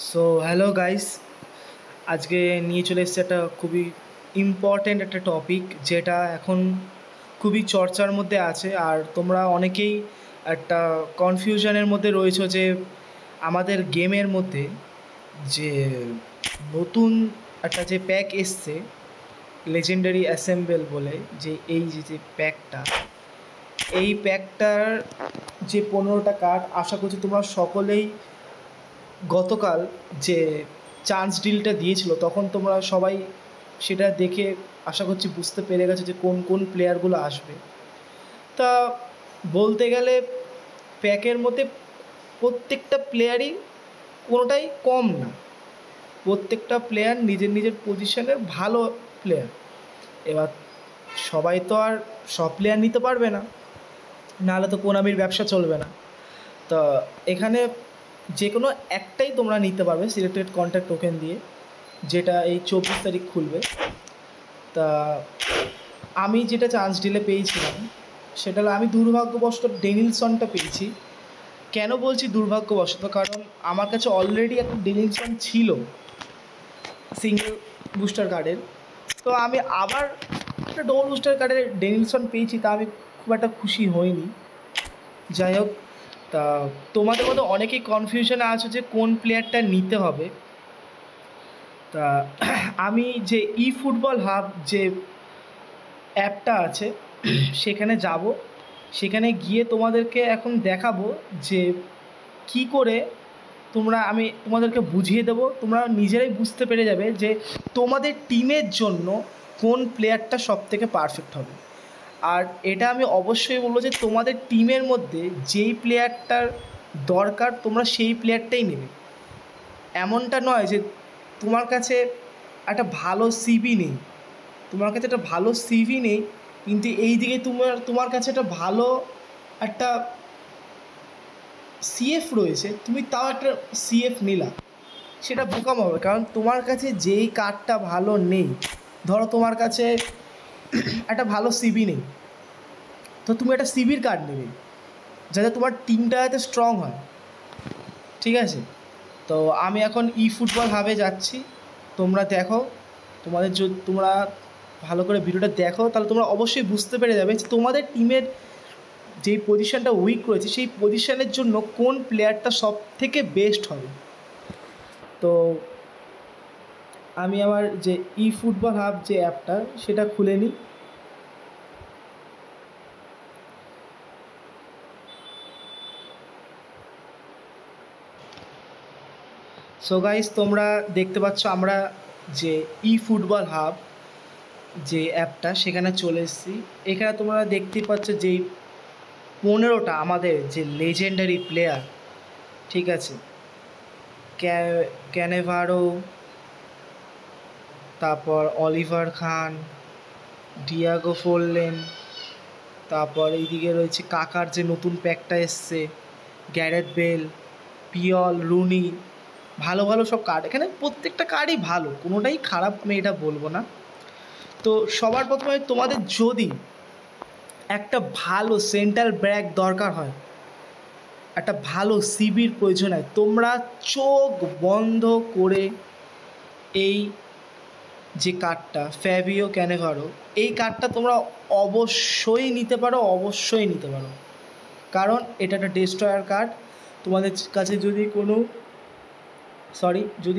So hello guys, আজকে নিয়ে চলে এসেছে একটা খুবই ইম্পর্ট্যান্ট একটা টপিক, যেটা এখন খুবই চর্চার মধ্যে আছে। আর তোমরা অনেকেই একটা কনফিউশনের মধ্যে রয়েছো যে আমাদের গেমের মধ্যে যে নতুন একটা যে প্যাক এসছে, লেজেন্ডারি অ্যাসেম্বল বলে, যে এই যে প্যাকটা, এই প্যাকটার যে 15টা কার্ড, আশা করছি তোমরা সকলেই গতকাল যে চান্স ডিলটা দিয়েছিল তখন তোমরা সবাই সেটা দেখে আশা করছি বুঝতে পেরে গেছো যে কোন কোন প্লেয়ারগুলো আসবে। তা বলতে গেলে প্যাকের মধ্যে প্রত্যেকটা প্লেয়ারই কোনোটাই কম না, প্রত্যেকটা প্লেয়ার নিজের নিজের পজিশনের ভালো প্লেয়ার। এবার সবাই তো আর সব প্লেয়ার নিতে পারবে না, নাহলে তো কোনামির ব্যবসা চলবে না। তো এখানে যে কোনো একটাই তোমরা নিতে পারবে সিলেক্টেড কন্ট্যাক্ট টোকেন দিয়ে, যেটা এই 24 তারিখ খুলবে। তা আমি যেটা চান্স ডিলে পেয়েছিলাম সেটা হলো, আমি দুর্ভাগ্যবশত ডেনিলসনটা পেয়েছি। কেন বলছি দুর্ভাগ্যবশত, কারণ আমার কাছে অলরেডি একটা ডেনিলসন ছিল সিঙ্গেল বুস্টার কার্ডের। তো আমি আবার একটা ডবল বুস্টার কার্ডের ডেনিলসন পেয়েছি, তা আমি খুব একটা খুশি হইনি। যাই হোক, তা তোমাদের মধ্যে অনেকেই কনফিউশনে আছো যে কোন প্লেয়ারটা নিতে হবে। তা আমি যে ই ফুটবল হাব যে অ্যাপটা আছে সেখানে যাব, সেখানে গিয়ে তোমাদেরকে এখন দেখাবো যে কি করে আমি তোমাদেরকে বুঝিয়ে দেবো, তোমরা নিজেরাই বুঝতে পেরে যাবে যে তোমাদের টিমের জন্য কোন প্লেয়ারটা সবথেকে পারফেক্ট হবে। আর এটা আমি অবশ্যই বলবো যে তোমাদের টিমের মধ্যে যেই প্লেয়ারটার দরকার তোমরা সেই প্লেয়ারটাই নেবে। এমনটা নয় যে তোমার কাছে একটা ভালো সিভি নেই, তোমার কাছে একটা ভালো সিভি নেই কিন্তু এই দিকে তোমার কাছে একটা ভালো একটা সিএফ রয়েছে, তুমি তাও একটা সিএফ নিলা, সেটা বোকাম হবে। কারণ তোমার কাছে যেই কার্ডটা ভালো নেই, ধরো তোমার কাছে একটা ভালো সিভি নেই, তো তুমি একটা সিভির কার্ড নেবে যাতে তোমার টিমটা যাতে স্ট্রং হয়। ঠিক আছে, তো আমি এখন ই ফুটবল হাবে যাচ্ছি, তোমরা দেখো। তোমরা ভালো করে ভিডিওটা দেখো, তাহলে তোমরা অবশ্যই বুঝতে পেরে যাবে যে তোমাদের টিমের যেই পজিশনটা উইক রয়েছে সেই পজিশনের জন্য কোন প্লেয়ারটা সব থেকে বেস্ট হবে। তো আমি আমার যে ই ফুটবল হাব যে অ্যাপটা সেটা খুলে নিই। সো গাইস, তোমরা দেখতে পাচ্ছ আমরা যে ই ফুটবল হাব যে অ্যাপটা সেখানে চলে এসেছি। এখানে তোমরা দেখতেই পাচ্ছ যেই 15টা আমাদের যে লেজেন্ডারি প্লেয়ার, ঠিক আছে, ক্যানেভারো, তারপর অলিভার খান, ডিয়াগো ফোরলেন, তারপর এইদিকে রয়েছে কাকার যে নতুন প্যাকটা এসছে, গ্যারেথ বেল, পিয়ল, রুনি, ভালো ভালো সব কার্ড। এখানে প্রত্যেকটা কার্ডই ভালো, কোনোটাই খারাপ আমি এটা বলবো না। তো সবার প্রথমে তোমাদের যদি একটা ভালো সেন্ট্রাল ব্যাক দরকার হয়, একটা ভালো সিবির প্রয়োজন হয়, তোমরা চোখ বন্ধ করে এই যে কার্ডটা ফ্যাবিও ক্যানেভারো, এই কার্ডটা তোমরা অবশ্যই নিতে পারো, অবশ্যই নিতে পারো। কারণ এটা একটা ডেস্ট্রয়ার কার্ড। তোমাদের কাছে যদি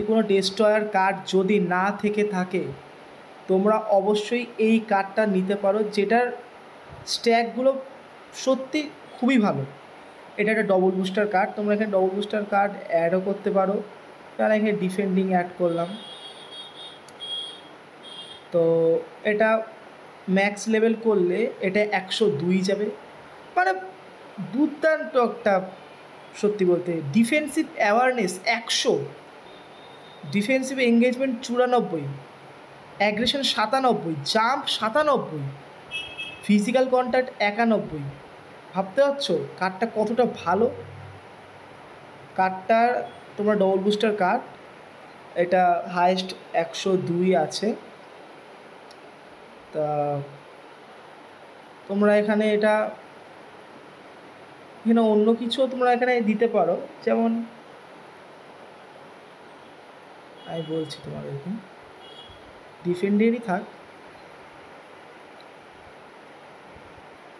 কোনো ডেস্ট্রয়ার কার্ড যদি না থেকে থাকে, তোমরা অবশ্যই এই কার্ডটা নিতে পারো, যেটার স্ট্যাকগুলো সত্যি খুবই ভালো। এটা একটা ডবল বুস্টার কার্ড, তোমরা এখানে ডবল বুস্টার কার্ড অ্যাডও করতে পারো। তাহলে এখানে ডিফেন্ডিং অ্যাড করলাম। তো এটা ম্যাক্স লেভেল করলে এটা 102 যাবে, মানে দুর্দান্ত একটা, সত্যি বলতে defensive awareness 100, defensive engagement 94, aggression 97, jump 97, physical contact 91। ভাবতে পারছো কার্ডটা কতটা ভালো। কার্ডটার তোমরা ডবল বুস্টার কার্ড, এটা হায়েস্ট 102 আছে। তা তোমরা এখানে এখানে অন্য কিছুও তোমরা এখানে দিতে পারো, যেমন আমি বলছি তোমাদেরকে, ডিফেন্ডেরই থাক,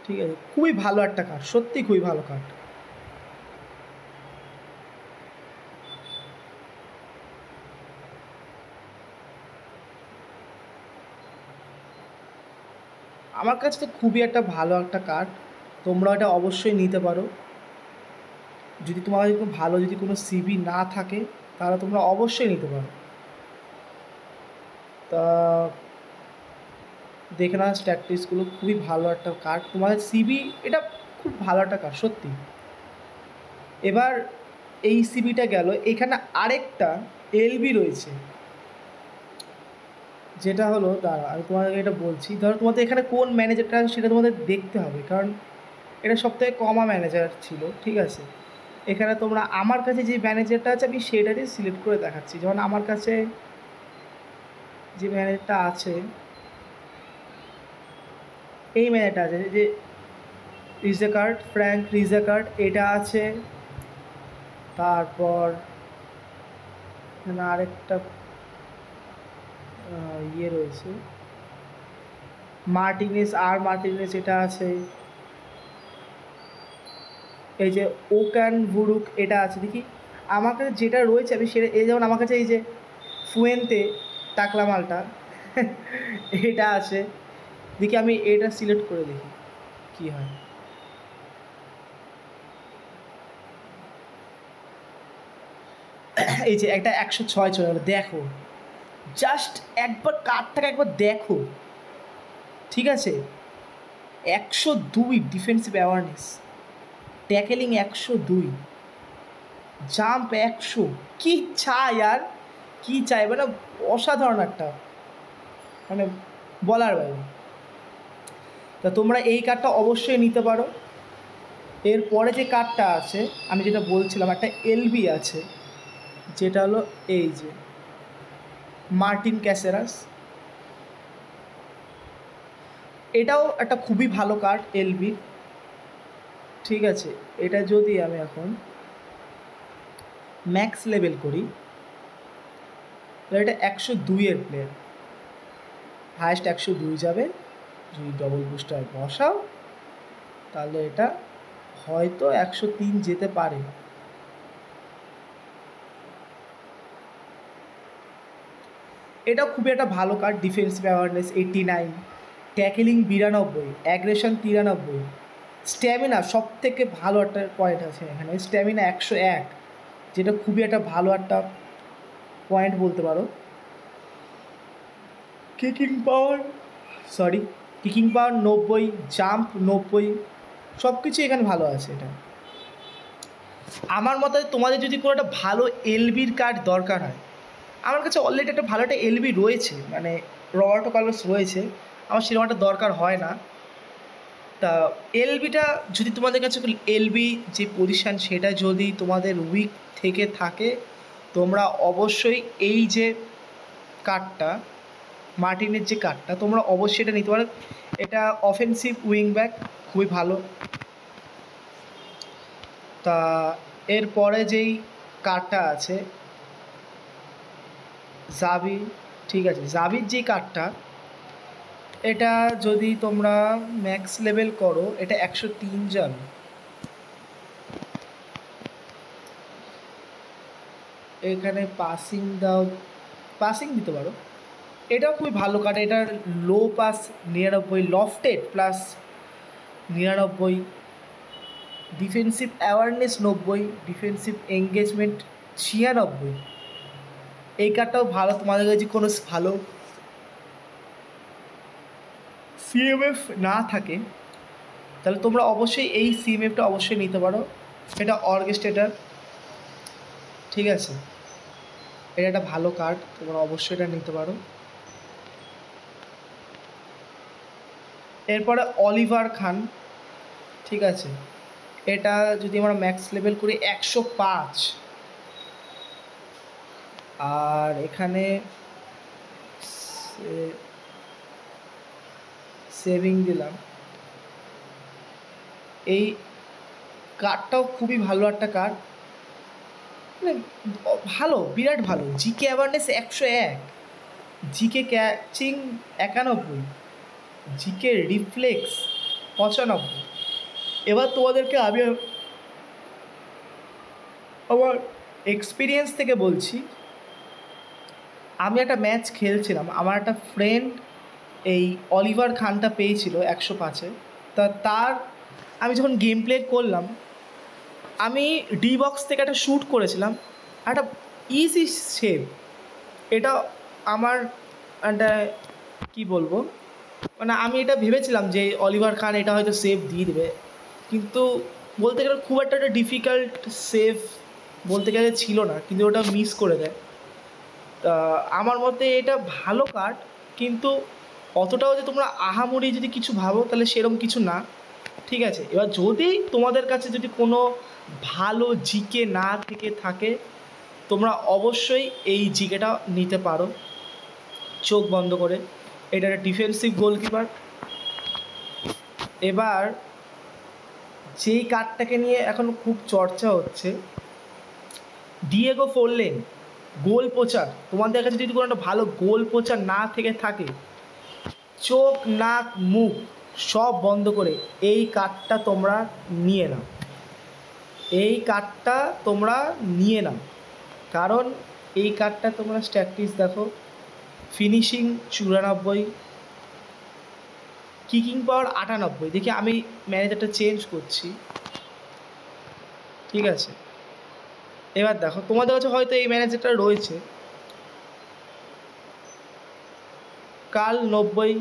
ঠিক আছে। খুবই ভালো একটা কার্ড, সত্যি খুবই ভালো কার্ড। আমার কাছে তো খুবই একটা ভালো একটা কার্ড, তোমরা এটা অবশ্যই নিতে পারো। যদি তোমার যদি ভালো যদি কোনো সিবি না থাকে তাহলে তোমরা অবশ্যই নিতে পারো। তা দেখে না স্ট্যাটিসগুলো, খুবই ভালো একটা কার্ড, তোমাদের সিবি এটা খুব ভালো একটা কার্ড সত্যি। এবার এই সিবিটা গেল, এখানে আরেকটা এলবি রয়েছে, যেটা হলো, দাঁড়া আমি তোমাদেরকে এটা বলছি। ধরো তোমাদের এখানে কোন ম্যানেজারটা সেটা তোমাদের দেখতে হবে, কারণ এটা সবথেকে কমা ম্যানেজার ছিল, ঠিক আছে। এখানে তোমরা আমার কাছে যে ম্যানেজারটা আছে আমি সেটারই সিলেক্ট করে দেখাচ্ছি। যেমন আমার কাছে যে ম্যানেজারটা আছে, এই ম্যানেজারটা আছে যে রিজাকার্ড, ফ্র্যাঙ্ক রিজাকার্ড, এটা আছে। তারপর এখানে আরেকটা ইয়ে রয়েছে, মার্টিনেস, আর মার্টিনেস, এটা আছে। এই যে ওকান ভুরুক, এটা আছে। দেখি আমার কাছে যেটা রয়েছে আমি সেটা, এই যেমন আমার কাছে এই যে ফুয়েন্তে টাকলা মালটা এটা আছে। দেখি আমি এটা সিলেক্ট করে দেখি কি হয়। এই যে একটা 106 চলে গেলো, দেখো জাস্ট একবার কার্ডটাকে একবার দেখো, ঠিক আছে। 102 ডিফেন্সিভ অ্যাওয়ারনেস, ট্যাকেলিং 102, জাম্প 100, কি চাই আর কি চাই, মানে অসাধারণ একটা, মানে বলার বাইরে। তা তোমরা এই কার্ডটা অবশ্যই নিতে পারো। এরপরে যে কার্ডটা আছে আমি যেটা বলছিলাম, একটা এলবি আছে, যেটা হলো এই যে মার্টিন ক্যাসেরাস। এটাও একটা খুবই ভালো কার্ড এলবি, ঠিক আছে। এটা যদি আমি এখন ম্যাক্স লেভেল করি, তাহলে এটা 102-এর প্লেয়ার, হায়েস্ট 102 যাবে। যদি ডবল বুস্টার বসাও তাহলে এটা হয়তো 103 যেতে পারে। এটা খুবই একটা ভালো card, defensive awareness 89, tackling 92, aggression 93, stamina সব থেকে ভালো একটা পয়েন্ট আছে এখানে, স্ট্যামিনা 101, যেটা খুবই একটা ভালো একটা পয়েন্ট বলতে পারো। কিকিং পাওয়ার, সরি, কিকিং পাওয়ার 90, জাম্প 90, সব কিছু এখানে ভালো আছে। এটা আমার মতে তোমাদের যদি কোনো একটা ভালো এলবির কার্ড দরকার হয়, আমার কাছে অলরেডি একটা ভালো একটা এলবি রয়েছে, মানে রবার্টো কার্লোস রয়েছে, আমার সেরকম একটা দরকার হয় না। তা এলবিটা যদি তোমাদের কাছে এলবি যে পজিশান সেটা যদি তোমাদের উইক থেকে থাকে, তোমরা অবশ্যই এই যে কার্ডটা, মার্টিনের যে কার্ডটা, তোমরা অবশ্যই এটা নিতে পারো। এটা অফেন্সিভ উইং ব্যাক, খুবই ভালো। তা এরপরে যেই কার্ডটা আছে জাভি, ঠিক আছে, জাভির যে কার্ডটা, এটা যদি তোমরা ম্যাক্স লেভেল করো এটা 103 যাবে। এখানে পাসিং দাও, পাসিং দিতে পারো। এটাও খুবই ভালো কার্ড, এটার low pass 99, lofted plus 99, defensive awareness 90, defensive engagement 96। এই কার্ডটাও ভালো, তোমাদের কাছে কোনো ভালো সিএমএফ না থাকে তাহলে তোমরা অবশ্যই এই সিএমএফটা অবশ্যই নিতে পারো। এটা অর্কেস্ট্রেটার, ঠিক আছে। এটা একটা ভালো কার্ড, তোমরা অবশ্যই এটা নিতে পারো। এরপরে অলিভার খান, ঠিক আছে। এটা যদি আমরা ম্যাক্স লেভেল করি 105, আর এখানে সেভিং দিলাম। এই কার্ডটাও খুবই ভালো একটা কার্ড, মানে ভালো, বিরাট ভালো। GK awareness 101, GK catching 91, GK reflex 95। এবার তোমাদেরকে আমি আমার এক্সপিরিয়েন্স থেকে বলছি। আমি একটা ম্যাচ খেলছিলাম, আমার একটা ফ্রেন্ড এই অলিভার খানটা পেয়েছিল 105-এ। তার আমি যখন গেম প্লে করলাম, আমি ডি বক্স থেকে একটা শ্যুট করেছিলাম, একটা ইজি সেভ। এটা আমার একটা কী বলবো, মানে আমি এটা ভেবেছিলাম যে অলিভার খান এটা হয়তো সেভ দিয়ে দেবে, কিন্তু বলতে গেলে খুব একটা ডিফিকাল্ট সেভ বলতে গেলে ছিল না, কিন্তু ওটা মিস করে দেয়। তা আমার মতে এটা ভালো কার্ড, কিন্তু অতটাও যে তোমরা আহামরি যদি কিছু ভাবো তাহলে সেরকম কিছু না। ঠিক আছে, এবার যদি তোমাদের কাছে যদি কোনো ভালো জিকে না থেকে থাকে, তোমরা অবশ্যই এই জিকেটা নিতে পারো চোখ বন্ধ করে। এটা একটা ডিফেন্সিভ গোলকিপার। এবার যেই কার্ডটাকে নিয়ে এখন খুব চর্চা হচ্ছে, ডিয়েগো ফোরলেন, গোল পোচার। তোমাদের কাছে যদি কোনো একটা ভালো গোল পোচার না থেকে থাকে, চোখ নাক মুখ সব বন্ধ করে এই কার্ডটা তোমরা নিয়ে নাও, এই কার্ডটা তোমরা নিয়ে নাও। কারণ এই কার্ডটা তোমরা স্ট্যাটিস দেখো, ফিনিশিং 94, কিকিং পাওয়ার 98। দেখি আমি ম্যানেজারটা চেঞ্জ করছি, ঠিক আছে। এবার দেখো তোমাদের কাছে হয়তো এই ম্যানেজারটা রয়েছে, কাল 90,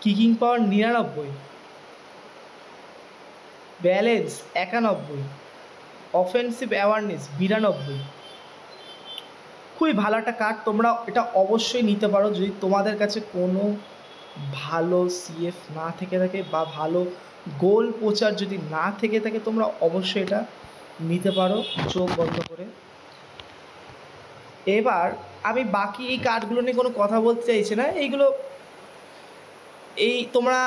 কিকিং পাওয়ার 99, ব্যালেন্স 91, অফেন্সিভ অ্যাওয়ারনেস 92। খুবই ভালো একটা কার্ড, তোমরা এটা অবশ্যই নিতে পারো যদি তোমাদের কাছে কোনো ভালো সিএফ না থেকে থাকে বা ভালো গোল পোচার যদি না থেকে থাকে, তোমরা অবশ্যই এটা নিতে পারো চোখ বন্ধ করে। এবার আমি বাকি এই কার্ডগুলো নিয়ে কোনো কথা বলতে চাইছি না, এইগুলো এই তোমরা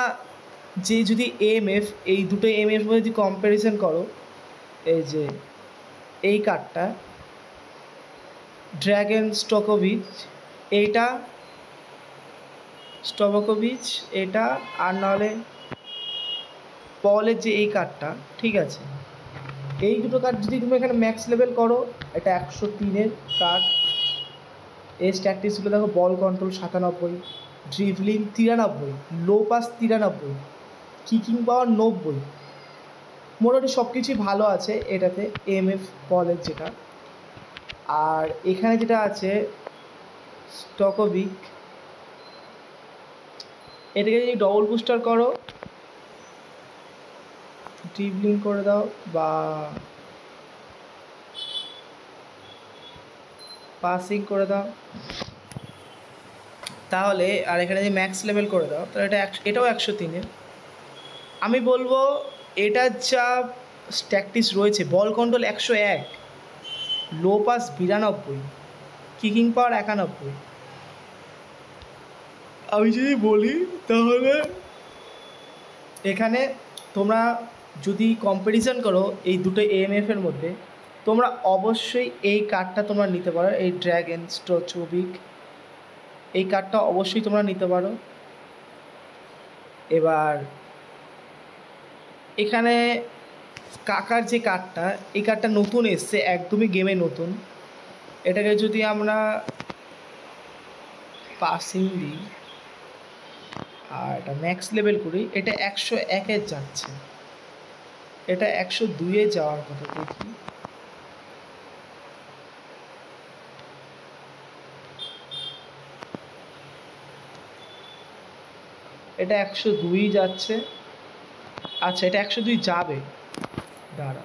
যে যদি এমএফ, এই দুটো এমএফ মধ্যে যদি কম্প্যারিজন করো, এই যে এই কার্ডটা ড্র্যাগন স্টকোভিচ, এইটা স্টকোভিচ, এটা আর নাহলে পলের যে এই কার্ডটা, ঠিক আছে। এই দুটো কার্ড যদি তুমি এখানে ম্যাক্স লেভেল করো, এটা 103-এর কার্ড। এই স্ট্যাটিসগুলো দেখো, ball control 97, dribbling 93, low pass 93, kicking power 90। মোটামুটি সব কিছুই ভালো আছে এটাতে, এমএফ পলের যেটা। আর এখানে যেটা আছে স্টকোভিক, এটাকে যদি ডবল বুস্টার করো, ড্রিবলিং করে দাও বা পাসিং করে দাও তাহলে, আর এখানে যদি ম্যাক্স লেভেল করে দাও তাহলে এটাও 103-এর। আমি বলবো এটার যা স্ট্যাটিস রয়েছে, ball control 101, low pass 92, kicking পাওয়ার 91। আমি যদি বলি তাহলে এখানে তোমরা যদি কম্প্যারিজন করো এই দুটো এএমএফের মধ্যে, তোমরা অবশ্যই এই কার্ডটা তোমরা নিতে পারো, এই ড্র্যাগন স্ট্রোচোভিক, এই কার্ডটা অবশ্যই তোমরা নিতে পারো। এবার এখানে কাকার যে কার্ডটা, এই কার্ডটা নতুন এসছে, একদমই গেমে নতুন। এটাকে যদি আমরা পাসিং দিই আর এটা ম্যাক্স লেভেল করি, এটা 101-এ যাচ্ছে, এটা 102-এ যাওয়ার কথা। দেখি এটা 102 যাচ্ছে। আচ্ছা, এটা 102 যাবে, দাঁড়া।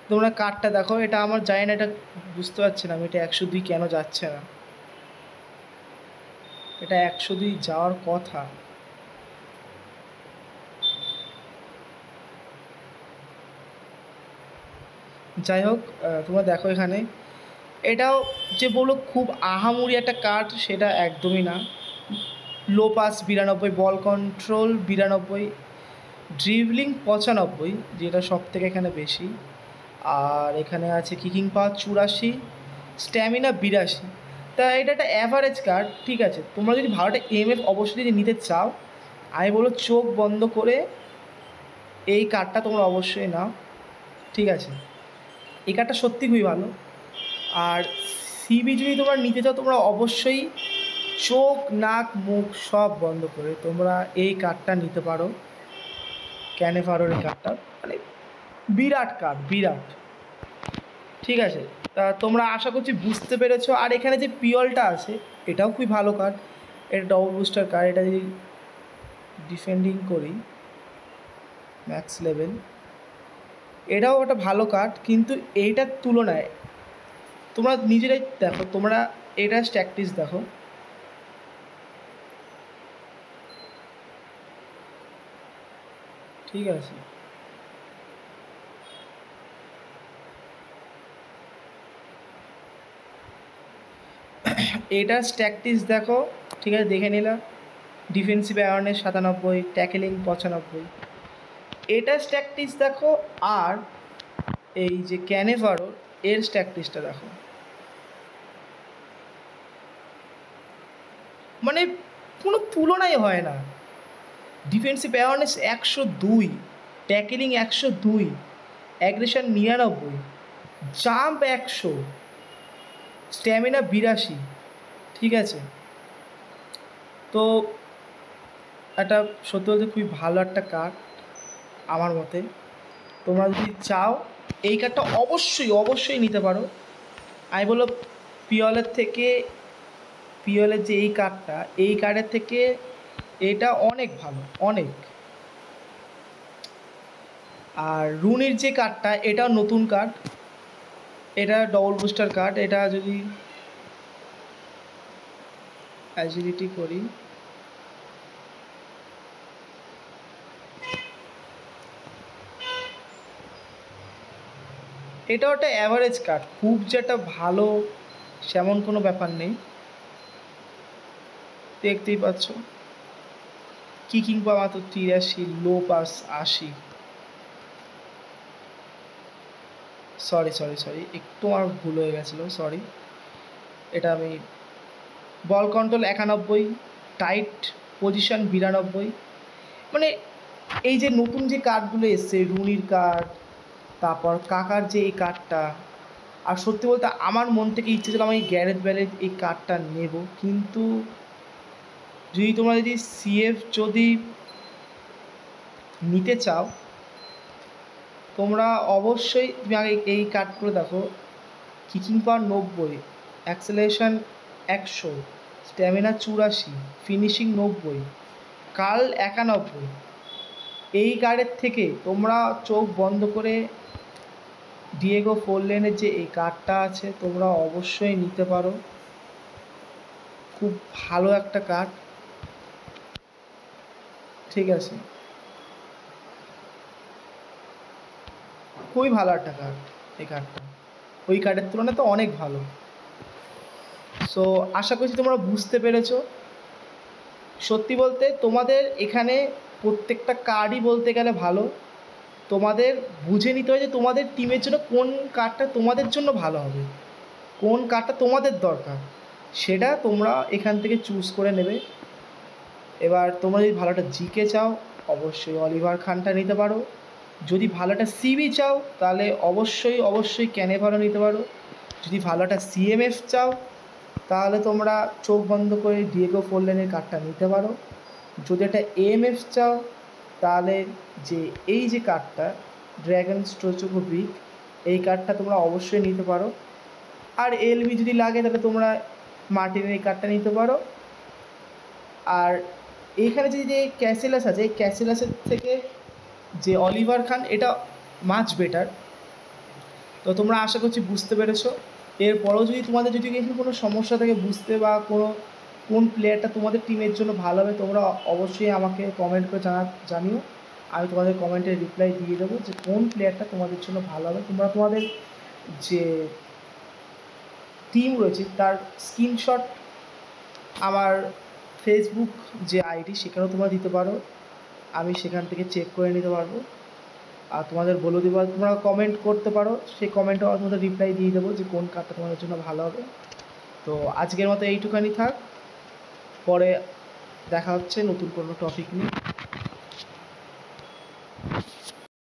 তোমরা কার্ডটা দেখো, এটা আমার জানি না, এটা বুঝতে পারছি না আমি এটা 102 কেন যাচ্ছে না। এটা 102 যাওয়ার কথা। যাই হোক, তোমরা দেখো এখানে এটাও যে বললো খুব আহামরি একটা কার্ড সেটা একদমই না। Low pass 92, ball control 92, dribbling 95, যেটা সব থেকে এখানে বেশি। আর এখানে আছে কিকিং পাওয়ার 84, স্ট্যামিনা 82। তা এটা একটা অ্যাভারেজ কার্ড, ঠিক আছে। তোমরা যদি ভালো একটা এমএফ অবশ্যই যদি নিতে চাও, আমি বলবো চোখ বন্ধ করে এই কার্ডটা তোমরা অবশ্যই নাও, ঠিক আছে। এই কার্ডটা সত্যি খুবই ভালো। আর সিবি যদি তোমরা নিতে চাও, তোমরা অবশ্যই চোখ নাক মুখ সব বন্ধ করে তোমরা এই কার্ডটা নিতে পারো। ক্যানেভারোর এই কার্ডটা মানে বিরাট কার্ড, বিরাট, ঠিক আছে। তা তোমরা আশা করছি বুঝতে পেরেছো। আর এখানে যে পিওলটা আছে এটাও খুবই ভালো কার্ড, এটা ডবল বুস্টার কার্ড। এটা যদি ডিফেন্ডিং করি ম্যাক্স লেভেল, এটাও একটা ভালো কার্ড, কিন্তু এইটার তুলনায় তোমরা নিজেরাই দেখো, তোমরা এটার স্ট্যাকটিস দেখো, ঠিক আছে। এটার স্ট্যাকটিস দেখো, ঠিক আছে, দেখে নিলাম। Defensive awareness 97, tackling 95। এটার স্ট্যাকটিস দেখো, আর এই যে ক্যানেভারো এর স্ট্যাকটিসটা দেখো, মানে কোনো তুলনাই হয় না। Defensive awareness 102, tackling 102, aggression 99, jump 100, stamina 82, ঠিক আছে। তো একটা সত্যি বলতে খুবই ভালো একটা কার্ড আমার মতে। তোমরা যদি চাও এই কার্ডটা অবশ্যই অবশ্যই নিতে পারো। আমি বলবো পিওলের থেকে, পিওলের যে এই কার্ডটা, এই কার্ডের থেকে এটা অনেক ভালো, অনেক। আর রুনির যে কার্ডটা, এটাও নতুন কার্ড, এটা ডবল বুস্টার কার্ড। এটা যদি অ্যাজিলিটি করি, এটাও একটা অ্যাভারেজ কার্ড, খুব যেটা ভালো সেমন কোনো ব্যাপার নেই। দেখতেই পাচ্ছ কিকিং পাওয়া তো 83, low pass 80। Sorry sorry sorry, একটু আমার ভুল হয়ে গেছিলো, সরি। এটা আমি বল কন্ট্রোল 91, টাইট পজিশন 92। মানে এই যে নতুন যে কার্ডগুলো এসছে, রুনির কার্ড, তারপর কাকার যে এই কার্ডটা, আর সত্যি বলতে আমার মন থেকে ইচ্ছে ছিল আমি গ্যারেথ বেলের এই কার্ডটা নেব, কিন্তু যদি তোমরা যদি সিএফ যদি নিতে চাও, তোমরা অবশ্যই তুমি আগে এই কার্ডগুলো দেখো। Kicking power 90, acceleration 100, stamina 84, finishing 90, curl 91। এই কার্ডের থেকে তোমরা চোখ বন্ধ করে ডিয়েগো ফোরল্যানের যে এই কার্ডটা আছে তোমরা অবশ্যই নিতে পারো। খুব ভালো একটা কার্ড, ঠিক আছে, খুবই ভালো একটা কার্ড এই কার্ডটা, ওই কার্ডের তুলনায় তো অনেক ভালো। সো আশা করছি তোমরা বুঝতে পেরেছো। সত্যি বলতে তোমাদের এখানে প্রত্যেকটা কার্ডই বলতে গেলে ভালো। তোমাদের বুঝে নিতে হয় যে তোমাদের টিমের জন্য কোন কার্ডটা তোমাদের জন্য ভালো হবে, কোন কার্ডটা তোমাদের দরকার, সেটা তোমরা এখান থেকে চুজ করে নেবে। এবার তোমরা যদি ভালো একটা জিকে চাও, অবশ্যই অলিভার খানটা নিতে পারো। যদি ভালো একটা সিবি চাও, তাহলে অবশ্যই অবশ্যই ক্যানেভারো নিতে পারো। যদি ভালো একটা সিএমএফ চাও, তাহলে তোমরা চোখ বন্ধ করে ডিয়েগো ফোরল্যানের কার্ডটা নিতে পারো। যদি একটা এএমএফ চাও, তাহলে যে এই যে কার্ডটা ড্র্যাগন স্ট্রোচোভিক, এই কার্ডটা তোমরা অবশ্যই নিতে পারো। আর এলবি যদি লাগে তাহলে তোমরা মার্টিনের এই কার্ডটা নিতে পারো। আর এইখানে যে ক্যাসেলাস আছে, এই ক্যাসেলাসের থেকে যে অলিভার খান, এটা মাচ বেটার। তো তোমরা আশা করছি বুঝতে পেরেছো। এরপরেও যদি তোমাদের যদি এখানে কোনো সমস্যা থাকে বুঝতে, বা কোন প্লেয়ারটা তোমাদের টিমের জন্য ভালো হবে, তোমরা অবশ্যই আমাকে কমেন্ট করে জানিও। আমি তোমাদের কমেন্টের রিপ্লাই দিয়ে দেবো যে কোন প্লেয়ারটা তোমাদের জন্য ভালো হবে। তোমরা তোমাদের যে টিম রয়েছে তার স্ক্রিনশট আমার ফেসবুক যে আইডি সেখানেও তোমরা দিতে পারো, আমি সেখান থেকে চেক করে নিতে পারবো। আর তোমাদের বলে দেবো, তোমরা কমেন্ট করতে পারো, সেই কমেন্টও তোমাদের রিপ্লাই দিয়ে দেবো যে কোন কার্ডটা তোমাদের জন্য ভালো হবে। তো আজকের মতো এইটুখানি থাক, পরে দেখা হচ্ছে নতুন কোনো টপিক নিয়ে।